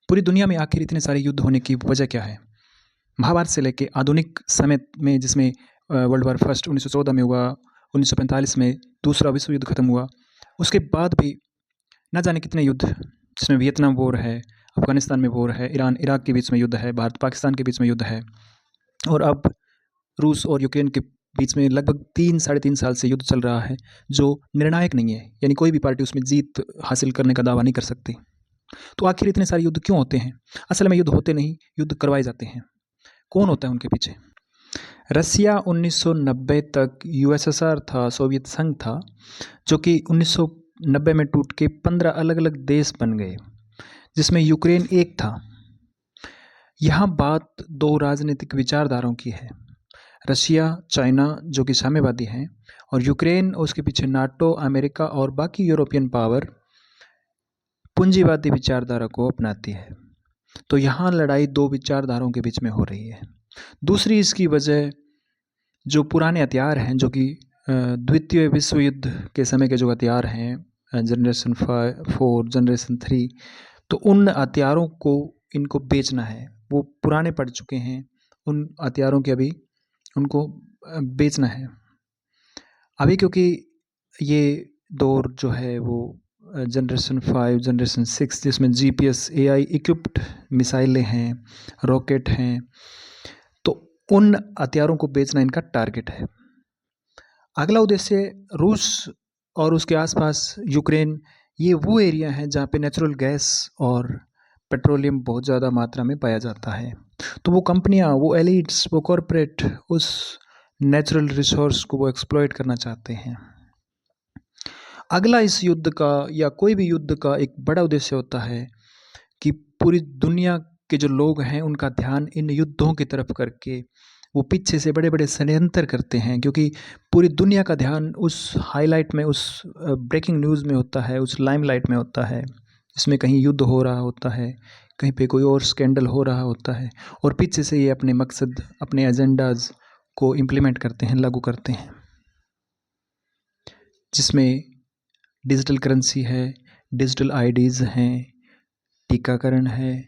पूरी दुनिया में आखिर इतने सारे युद्ध होने की वजह क्या है? महाभारत से लेके आधुनिक समय में, जिसमें वर्ल्ड वॉर फर्स्ट 1914 में हुआ, 1945 में दूसरा विश्व युद्ध खत्म हुआ, उसके बाद भी ना जाने कितने युद्ध, जिसमें वियतनाम वॉर है, अफगानिस्तान में वॉर है, ईरान इराक के बीच में युद्ध है, भारत पाकिस्तान के बीच में युद्ध है, और अब रूस और यूक्रेन के बीच में लगभग 3-3.5 साल से युद्ध चल रहा है, जो निर्णायक नहीं है। यानी कोई भी पार्टी उसमें जीत हासिल करने का दावा नहीं कर सकती। तो आखिर इतने सारे युद्ध क्यों होते हैं? असल में युद्ध होते नहीं, युद्ध करवाए जाते हैं। कौन होता है उनके पीछे? रसिया 1990 तक यूएसएसआर था, सोवियत संघ था, जो कि 1990 में टूट के 15 अलग अलग देश बन गए, जिसमें यूक्रेन एक था। यहाँ बात दो राजनीतिक विचारधाराओं की है। रशिया, चाइना जो कि साम्यवादी हैं, और यूक्रेन, उसके पीछे नाटो, अमेरिका और बाकी यूरोपियन पावर पूंजीवादी विचारधारा को अपनाती है। तो यहाँ लड़ाई दो विचारधाराओं के बीच में हो रही है। दूसरी इसकी वजह जो पुराने हथियार हैं, जो कि द्वितीय विश्व युद्ध के समय के जो हथियार हैं, जनरेशन 4, जनरेशन 3, तो उन हथियारों को इनको बेचना है। वो पुराने पड़ चुके हैं, उन हथियारों के अभी उनको बेचना है अभी, क्योंकि ये दौर जो है वो जनरेशन 5, जनरेशन 6, जिसमें जीपीएस, एआई इक्विप्ड मिसाइलें हैं, रॉकेट हैं, तो उन हथियारों को बेचना इनका टारगेट है। अगला उद्देश्य रूस और उसके आसपास यूक्रेन, ये वो एरिया है जहाँ पे नेचुरल गैस और पेट्रोलियम बहुत ज़्यादा मात्रा में पाया जाता है। तो वो कंपनियाँ, वो एलिट्स, वो कॉरपोरेट उस नेचुरल रिसोर्स को वो एक्सप्लॉइट करना चाहते हैं। अगला इस युद्ध का या कोई भी युद्ध का एक बड़ा उद्देश्य होता है कि पूरी दुनिया के जो लोग हैं उनका ध्यान इन युद्धों की तरफ करके वो पीछे से बड़े बड़े षड्यंत्र करते हैं, क्योंकि पूरी दुनिया का ध्यान उस हाईलाइट में, उस ब्रेकिंग न्यूज़ में होता है, उस लाइमलाइट में होता है, जिसमें कहीं युद्ध हो रहा होता है, कहीं पे कोई और स्कैंडल हो रहा होता है, और पीछे से ये अपने मकसद, अपने एजेंडाज को इम्प्लीमेंट करते हैं, लागू करते हैं, जिसमें डिजिटल करेंसी है, डिजिटल आईडीज़ हैं, टीकाकरण है,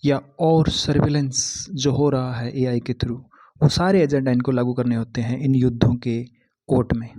या और सर्विलेंस जो हो रहा है एआई के थ्रू, वो सारे एजेंडा इनको लागू करने होते हैं इन युद्धों के ओट में।